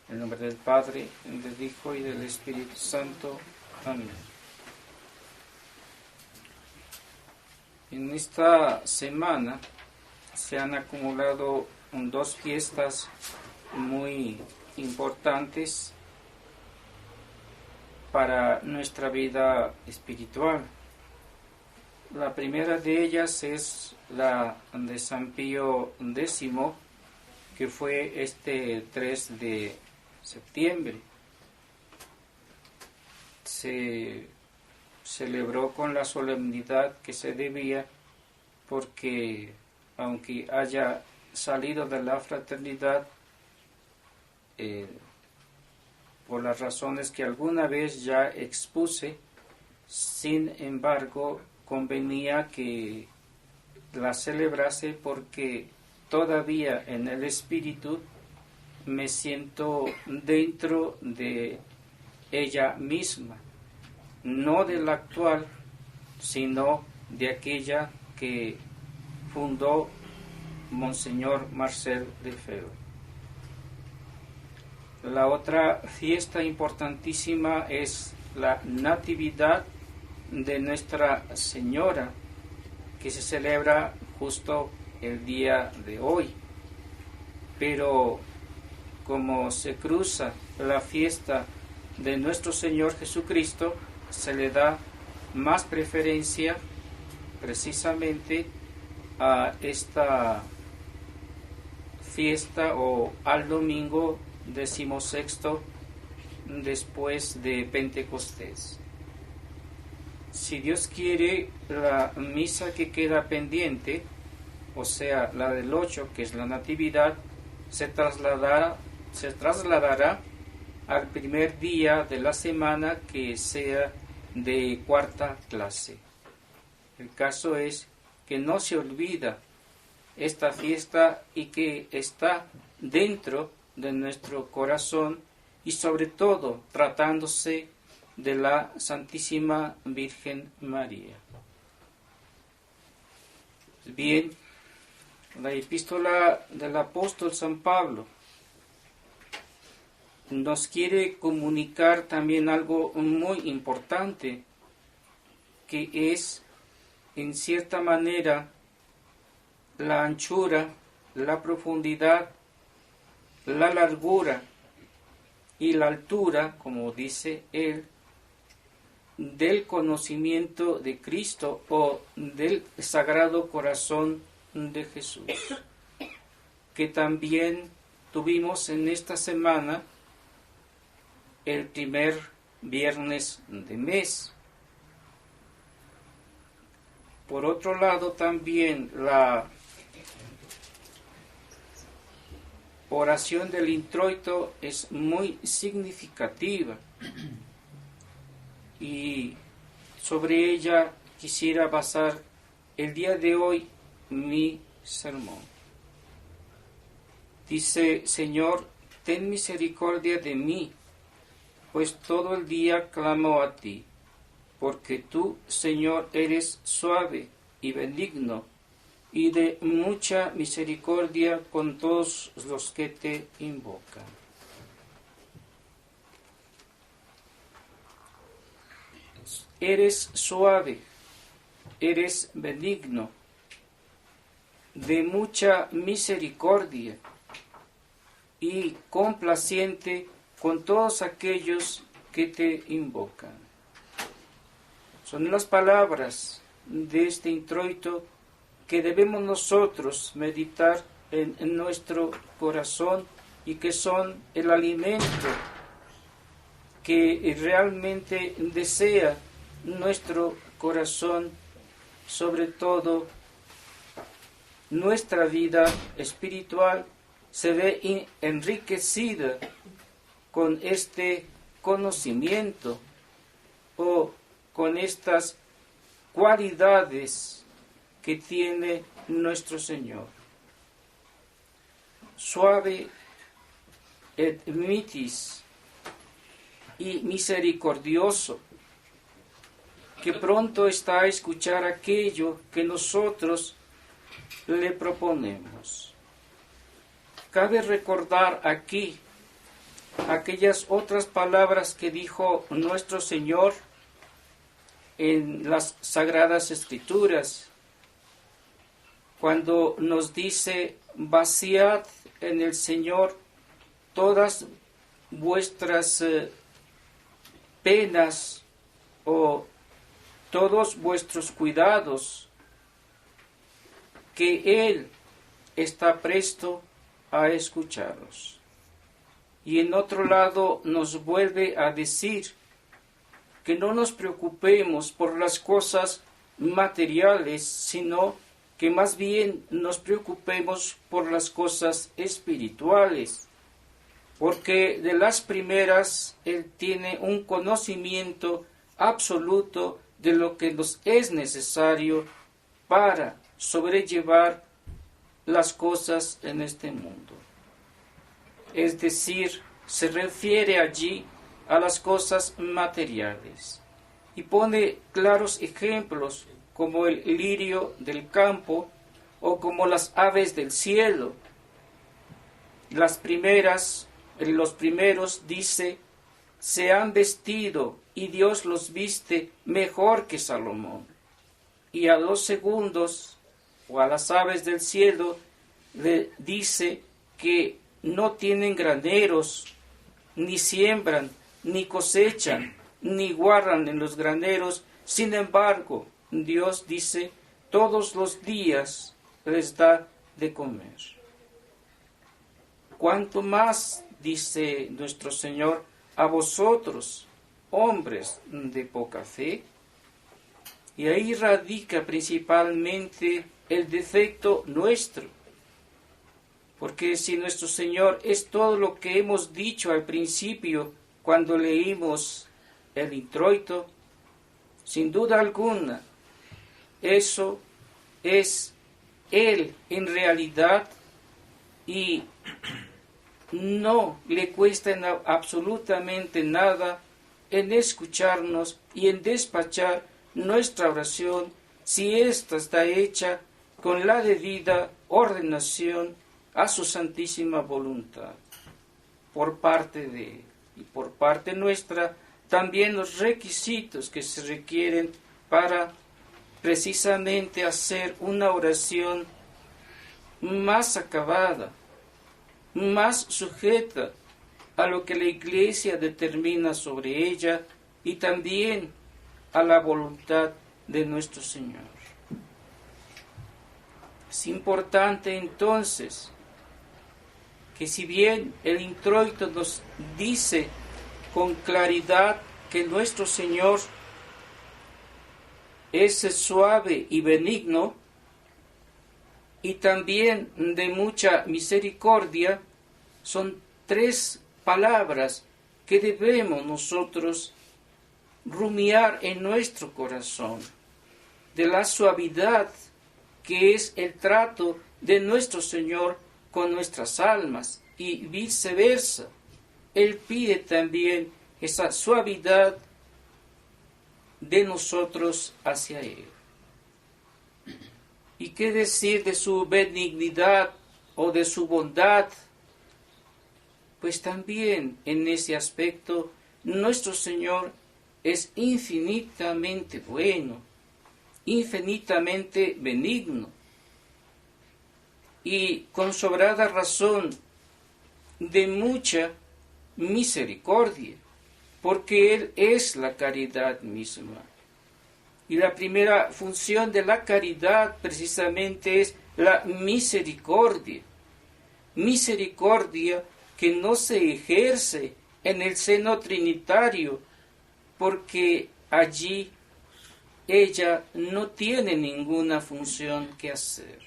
En el nombre del Padre, del Hijo y del Espíritu Santo. Amén. En esta semana se han acumulado dos fiestas muy importantes para nuestra vida espiritual. La primera de ellas es la de San Pío X, que fue este 3 de septiembre. Se celebró con la solemnidad que se debía, porque aunque haya salido de la fraternidad, por las razones que alguna vez ya expuse, sin embargo, convenía que la celebrase porque todavía en el espíritu me siento dentro de ella misma, no de la actual, sino de aquella que fundó Monseñor Marcel Lefebvre. La otra fiesta importantísima es la Natividad de Nuestra Señora, que se celebra justo el día de hoy. Pero como se cruza la fiesta de nuestro Señor Jesucristo, se le da más preferencia precisamente a esta fiesta o al domingo 16 después de Pentecostés. Si Dios quiere, la misa que queda pendiente, o sea, la del 8, que es la Natividad, se trasladará al primer día de la semana, que sea de cuarta clase. El caso es que no se olvida esta fiesta y que está dentro de nuestro corazón, y sobre todo tratándose de la Santísima Virgen María. Bien, la epístola del apóstol San Pablo nos quiere comunicar también algo muy importante, que es, en cierta manera, la anchura, la profundidad, la largura y la altura, como dice él, del conocimiento de Cristo o del Sagrado Corazón de Jesús, que también tuvimos en esta semana el primer viernes de mes. Por otro lado, también la oración del introito es muy significativa, y sobre ella quisiera basar el día de hoy mi sermón. Dice: Señor, ten misericordia de mí, pues todo el día clamo a ti, porque tú, Señor, eres suave y benigno, y de mucha misericordia con todos los que te invocan. Eres suave, eres benigno, de mucha misericordia y complaciente con todos aquellos que te invocan. Son las palabras de este introito que debemos nosotros meditar en nuestro corazón, y que son el alimento que realmente desea nuestro corazón, sobre todo nuestra vida espiritual se ve enriquecida con este conocimiento o con estas cualidades que tiene nuestro Señor. Suave et mitis, y misericordioso, que pronto está a escuchar aquello que nosotros le proponemos. Cabe recordar aquí aquellas otras palabras que dijo nuestro Señor en las Sagradas Escrituras, cuando nos dice: vaciad en el Señor todas vuestras penas o todos vuestros cuidados, que Él está presto a escucharos. Y en otro lado nos vuelve a decir que no nos preocupemos por las cosas materiales, sino que más bien nos preocupemos por las cosas espirituales, porque de las primeras Él tiene un conocimiento absoluto de lo que nos es necesario para sobrellevar las cosas en este mundo. Es decir, se refiere allí a las cosas materiales y pone claros ejemplos como el lirio del campo o como las aves del cielo. Los primeros, dice, se han vestido y Dios los viste mejor que Salomón. Y a los segundos, o a las aves del cielo, le dice que no tienen graneros, ni siembran, ni cosechan, ni guardan en los graneros. Sin embargo, Dios dice, todos los días les da de comer. ¿Cuánto más, dice nuestro Señor, a vosotros, hombres de poca fe? Y ahí radica principalmente el defecto nuestro. Porque si nuestro Señor es todo lo que hemos dicho al principio cuando leímos el introito, sin duda alguna, eso es Él en realidad, y no le cuesta absolutamente nada en escucharnos y en despachar nuestra oración, si ésta está hecha con la debida ordenación a su santísima voluntad. Por parte de Él y por parte nuestra, también los requisitos que se requieren para precisamente hacer una oración más acabada, más sujeta a lo que la Iglesia determina sobre ella y también a la voluntad de nuestro Señor. Es importante entonces que, si bien el introito nos dice con claridad que nuestro Señor es suave y benigno y también de mucha misericordia, son tres palabras que debemos nosotros rumiar en nuestro corazón: de la suavidad que es el trato de nuestro Señor con nuestras almas, y viceversa. Él pide también esa suavidad de nosotros hacia Él. ¿Y qué decir de su benignidad o de su bondad? Pues también en ese aspecto nuestro Señor es infinitamente bueno, infinitamente benigno, y con sobrada razón de mucha misericordia, porque Él es la caridad misma. Y la primera función de la caridad precisamente es la misericordia. Misericordia que no se ejerce en el seno trinitario, porque allí ella no tiene ninguna función que hacer.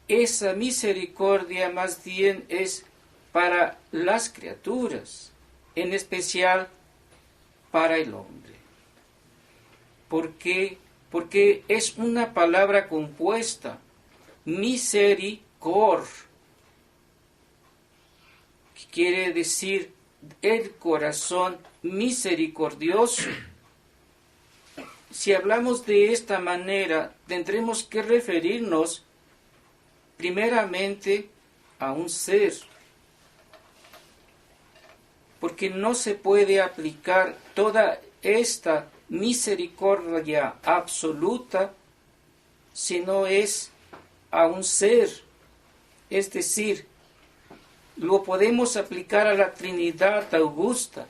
Esa misericordia más bien es para las criaturas, en especial para el hombre. ¿Por qué? Porque es una palabra compuesta, misericor, que quiere decir el corazón misericordioso. Si hablamos de esta manera, tendremos que referirnos primeramente a un ser, porque no se puede aplicar toda esta misericordia absoluta si no es a un ser. Es decir, lo podemos aplicar a la Trinidad augusta,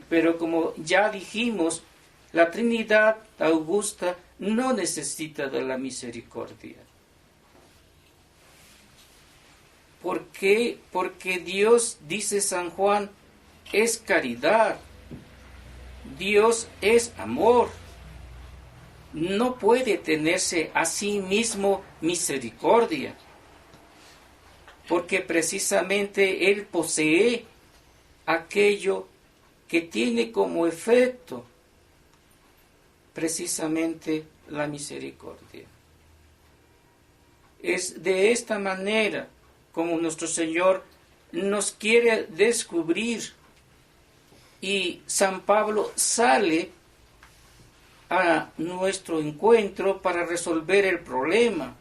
pero como ya dijimos, la Trinidad augusta no necesita de la misericordia. ¿Por qué? Porque Dios, dice San Juan, es caridad. Dios es amor. No puede tenerse a sí mismo misericordia, porque precisamente Él posee aquello que tiene como efecto precisamente la misericordia. Es de esta manera como nuestro Señor nos quiere descubrir, y San Pablo sale a nuestro encuentro para resolver el problema.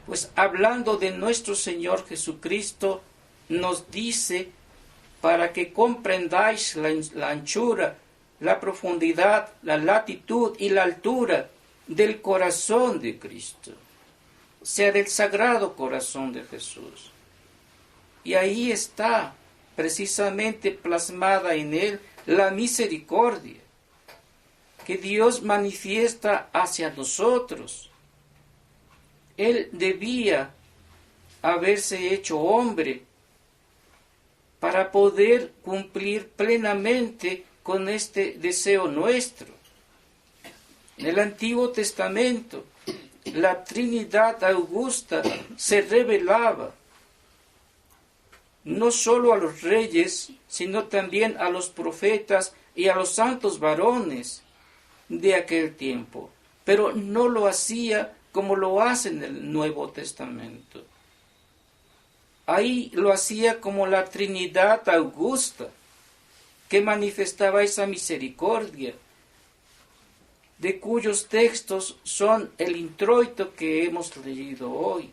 Pues hablando de nuestro Señor Jesucristo, nos dice para que comprendáis la anchura, la profundidad, la latitud y la altura del corazón de Cristo, o sea, del Sagrado Corazón de Jesús. Y ahí está precisamente plasmada en él la misericordia que Dios manifiesta hacia nosotros. Él debía haberse hecho hombre para poder cumplir plenamente con este deseo nuestro. En el Antiguo Testamento, la Trinidad augusta se revelaba no solo a los reyes, sino también a los profetas y a los santos varones de aquel tiempo, pero no lo hacía como lo hace en el Nuevo Testamento. Ahí lo hacía como la Trinidad augusta, que manifestaba esa misericordia, de cuyos textos son el introito que hemos leído hoy,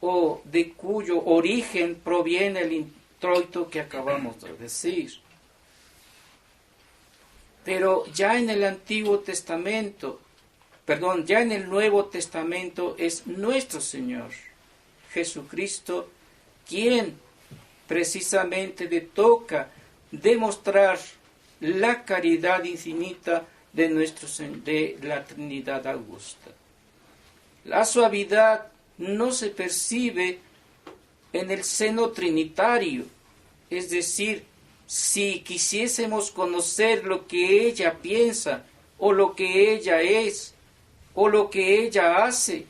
o de cuyo origen proviene el introito que acabamos de decir. Pero ya en el Antiguo Testamento, ya en el Nuevo Testamento es nuestro Señor Jesucristo quien precisamente le toca demostrar la caridad infinita de la Trinidad augusta. La suavidad no se percibe en el seno trinitario, es decir, si quisiésemos conocer lo que ella piensa, o lo que ella es, o lo que ella hace,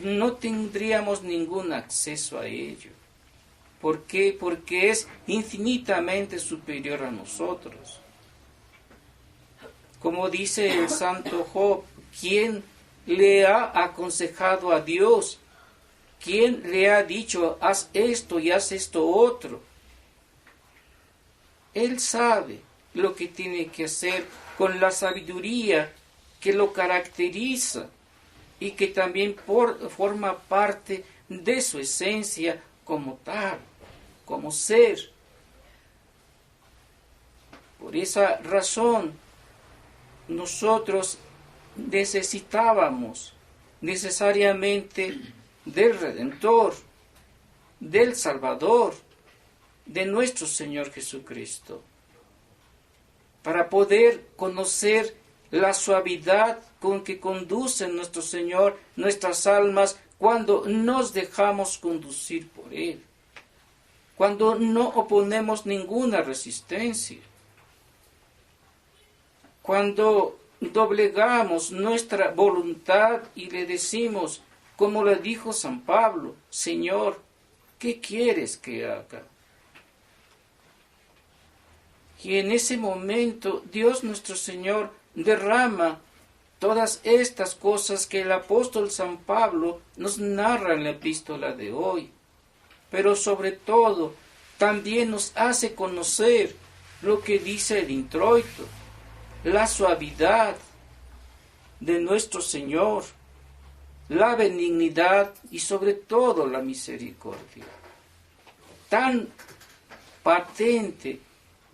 no tendríamos ningún acceso a ello. ¿Por qué? Porque es infinitamente superior a nosotros. Como dice el santo Job, ¿quién le ha aconsejado a Dios? ¿Quién le ha dicho, haz esto y haz esto otro? Él sabe lo que tiene que hacer con la sabiduría que lo caracteriza y que también forma parte de su esencia como tal, como ser. Por esa razón, nosotros necesitábamos necesariamente del Redentor, del Salvador, de nuestro Señor Jesucristo, para poder conocer la suavidad con que conduce nuestro Señor nuestras almas cuando nos dejamos conducir por Él, cuando no oponemos ninguna resistencia, cuando doblegamos nuestra voluntad y le decimos, como le dijo San Pablo, Señor, ¿qué quieres que haga? Y en ese momento Dios nuestro Señor derrama todas estas cosas que el apóstol San Pablo nos narra en la epístola de hoy. Pero sobre todo, también nos hace conocer lo que dice el introito, la suavidad de nuestro Señor, la benignidad y sobre todo la misericordia. Tan patente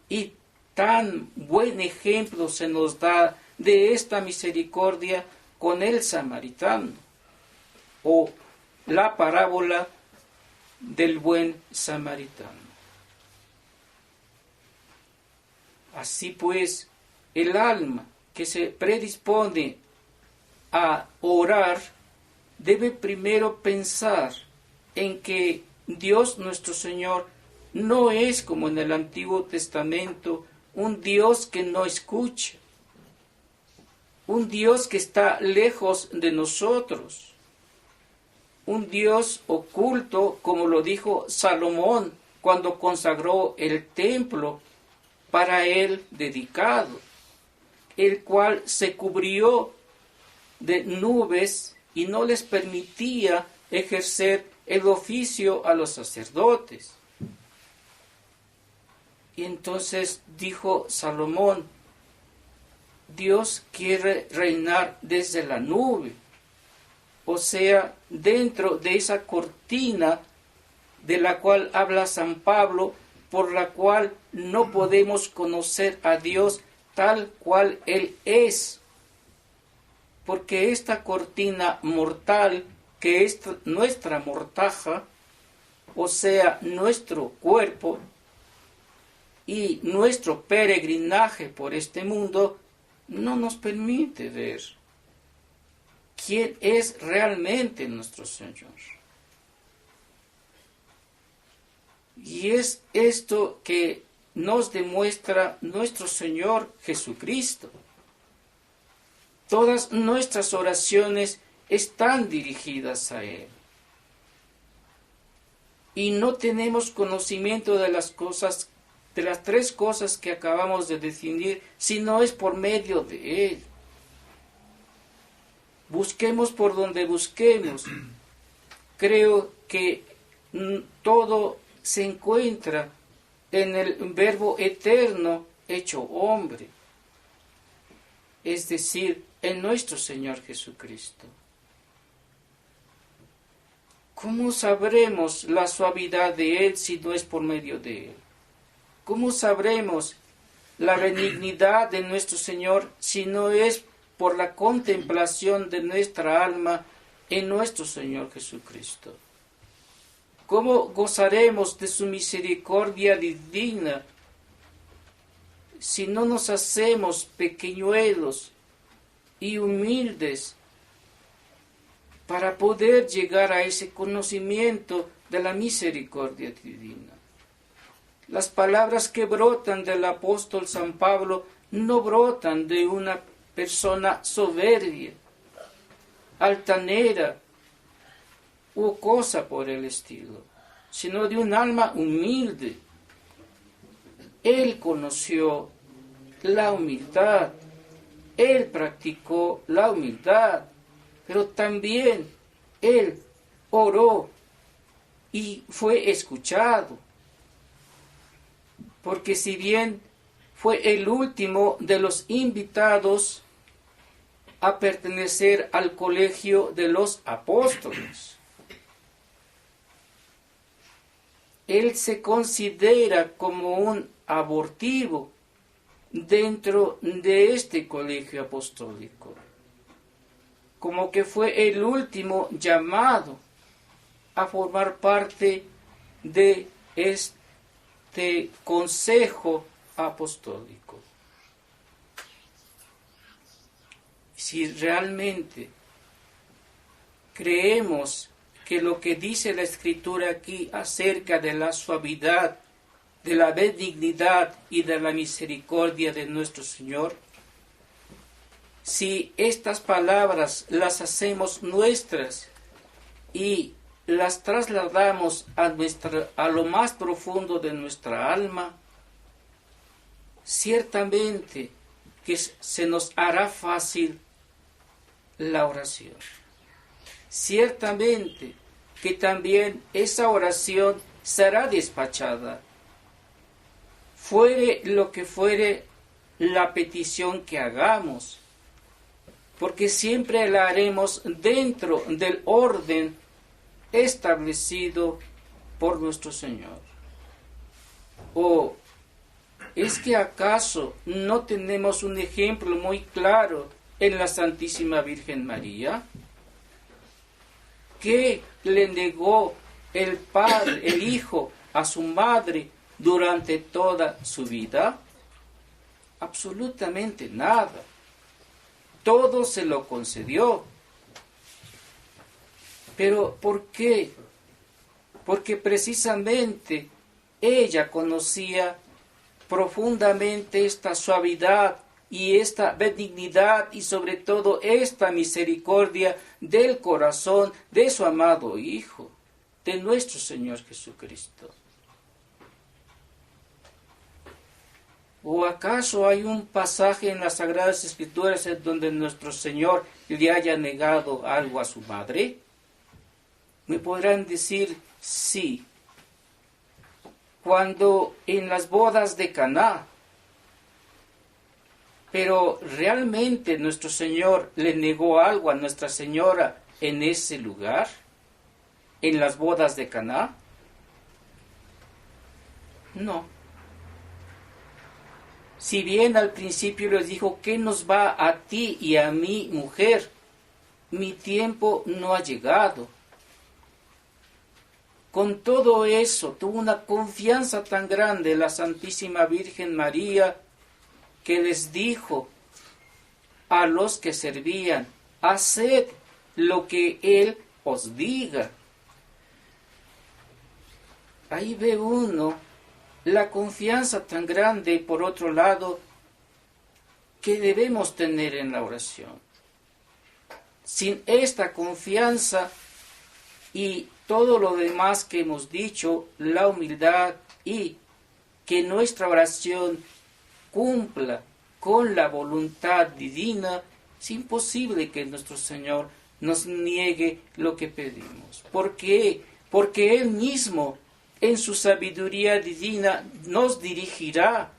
y tan buen ejemplo se nos da de esta misericordia con el samaritano, o la parábola del buen samaritano. Así pues, el alma que se predispone a orar debe primero pensar en que Dios nuestro Señor no es como en el Antiguo Testamento un Dios que no escucha, un Dios que está lejos de nosotros, un Dios oculto, como lo dijo Salomón cuando consagró el templo para él dedicado, el cual se cubrió de nubes y no les permitía ejercer el oficio a los sacerdotes. Y entonces dijo Salomón, Dios quiere reinar desde la nube, o sea, dentro de esa cortina de la cual habla San Pablo, por la cual no podemos conocer a Dios tal cual Él es. Porque esta cortina mortal, que es nuestra mortaja, o sea, nuestro cuerpo y nuestro peregrinaje por este mundo, no nos permite ver quién es realmente nuestro Señor. Y es esto que nos demuestra nuestro Señor Jesucristo. Todas nuestras oraciones están dirigidas a Él. Y no tenemos conocimiento de las cosas, de las tres cosas que acabamos de definir, si no es por medio de Él. Busquemos por donde busquemos. Creo que todo se encuentra en el Verbo eterno hecho hombre, es decir, en nuestro Señor Jesucristo. ¿Cómo sabremos la suavidad de Él si no es por medio de Él? ¿Cómo sabremos la benignidad de nuestro Señor si no es por la contemplación de nuestra alma en nuestro Señor Jesucristo? ¿Cómo gozaremos de su misericordia divina si no nos hacemos pequeñuelos y humildes para poder llegar a ese conocimiento de la misericordia divina? Las palabras que brotan del apóstol San Pablo no brotan de una persona soberbia, altanera u cosa por el estilo, sino de un alma humilde. Él conoció la humildad, él practicó la humildad, pero también él oró y fue escuchado. Porque si bien fue el último de los invitados a pertenecer al colegio de los apóstoles, él se considera como un abortivo dentro de este colegio apostólico, como que fue el último llamado a formar parte de este consejo apostólico. Si realmente creemos que lo que dice la Escritura aquí acerca de la suavidad, de la benignidad y de la misericordia de nuestro Señor, si estas palabras las hacemos nuestras y las trasladamos a lo más profundo de nuestra alma, ciertamente que se nos hará fácil la oración. Ciertamente que también esa oración será despachada, fuere lo que fuere la petición que hagamos, porque siempre la haremos dentro del orden establecido por nuestro Señor. ¿O es que acaso no tenemos un ejemplo muy claro en la Santísima Virgen María? ¿Qué le negó el Padre, el Hijo, a su madre durante toda su vida? Absolutamente nada. Todo se lo concedió. ¿Pero por qué? Porque precisamente ella conocía profundamente esta suavidad y esta benignidad y sobre todo esta misericordia del corazón de su amado Hijo, de nuestro Señor Jesucristo. ¿O acaso hay un pasaje en las Sagradas Escrituras en donde nuestro Señor le haya negado algo a su madre? Me podrán decir sí. Cuando en las bodas de Caná, pero realmente nuestro Señor le negó algo a Nuestra Señora en ese lugar, en las bodas de Caná. No. Si bien al principio les dijo, ¿qué nos va a ti y a mí, mujer? Mi tiempo no ha llegado. Con todo eso, tuvo una confianza tan grande la Santísima Virgen María, que les dijo a los que servían, haced lo que Él os diga. Ahí ve uno la confianza tan grande, por otro lado, que debemos tener en la oración. Sin esta confianza y todo lo demás que hemos dicho, la humildad y que nuestra oración cumpla con la voluntad divina, es imposible que nuestro Señor nos niegue lo que pedimos. ¿Por qué? Porque Él mismo, en su sabiduría divina, nos dirigirá,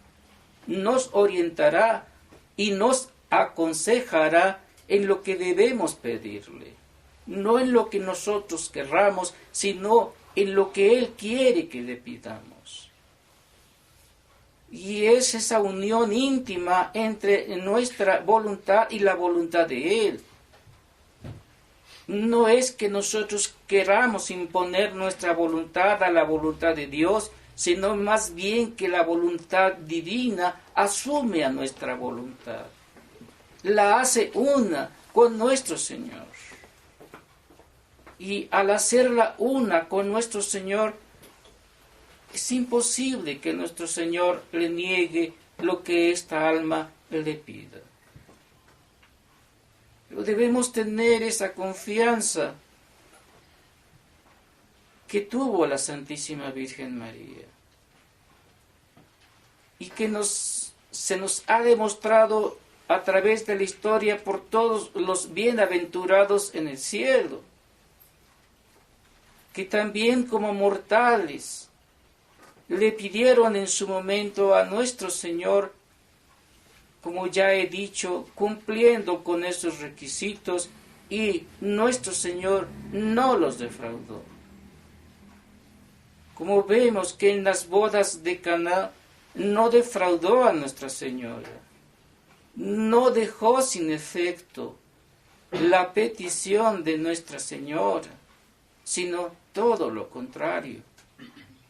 nos orientará y nos aconsejará en lo que debemos pedirle. No en lo que nosotros querramos, sino en lo que Él quiere que le pidamos. Y es esa unión íntima entre nuestra voluntad y la voluntad de Él. No es que nosotros queramos imponer nuestra voluntad a la voluntad de Dios, sino más bien que la voluntad divina asume a nuestra voluntad. La hace una con nuestro Señor. Y al hacerla una con nuestro Señor, es imposible que nuestro Señor le niegue lo que esta alma le pida. Pero debemos tener esa confianza que tuvo la Santísima Virgen María y que se nos ha demostrado a través de la historia por todos los bienaventurados en el cielo, que también como mortales le pidieron en su momento a nuestro Señor, como ya he dicho, cumpliendo con esos requisitos, y nuestro Señor no los defraudó. Como vemos que en las bodas de Caná no defraudó a Nuestra Señora, no dejó sin efecto la petición de Nuestra Señora, sino todo lo contrario.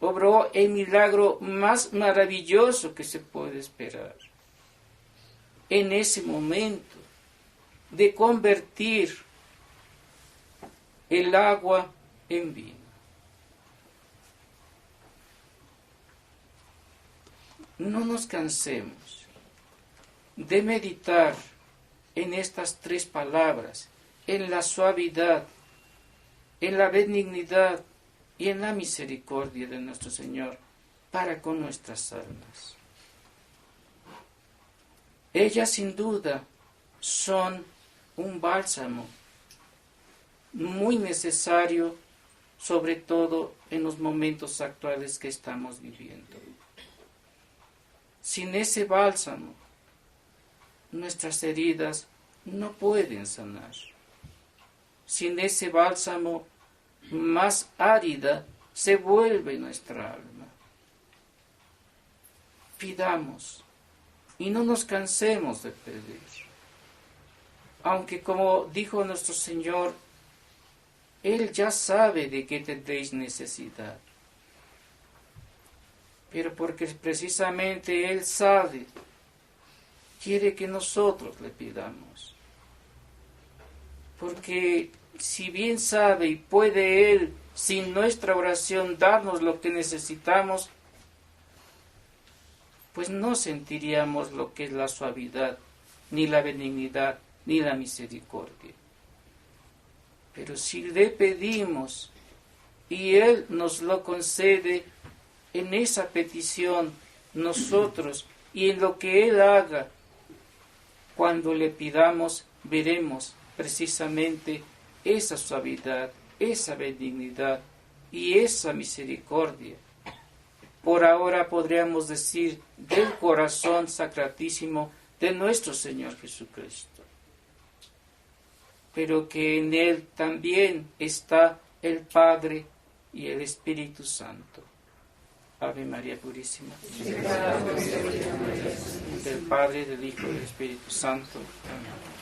Obró el milagro más maravilloso que se puede esperar. En ese momento de convertir el agua en vino. No nos cansemos de meditar en estas tres palabras, en la suavidad, en la benignidad y en la misericordia de nuestro Señor para con nuestras almas. Ellas sin duda son un bálsamo muy necesario, sobre todo en los momentos actuales que estamos viviendo. Sin ese bálsamo, nuestras heridas no pueden sanar. Sin ese bálsamo, más árida se vuelve nuestra alma. Pidamos y no nos cansemos de pedir. Aunque, como dijo nuestro Señor, Él ya sabe de qué tendréis necesidad. Pero porque precisamente Él sabe, quiere que nosotros le pidamos. Porque si bien sabe y puede Él, sin nuestra oración, darnos lo que necesitamos, pues no sentiríamos lo que es la suavidad, ni la benignidad, ni la misericordia. Pero si le pedimos y Él nos lo concede, en esa petición nosotros y en lo que Él haga, cuando le pidamos, veremos precisamente esa suavidad, esa benignidad y esa misericordia. Por ahora podríamos decir del corazón sacratísimo de nuestro Señor Jesucristo. Pero que en Él también está el Padre y el Espíritu Santo. Ave María Purísima. Del Padre, del Hijo y del Espíritu Santo. Amén.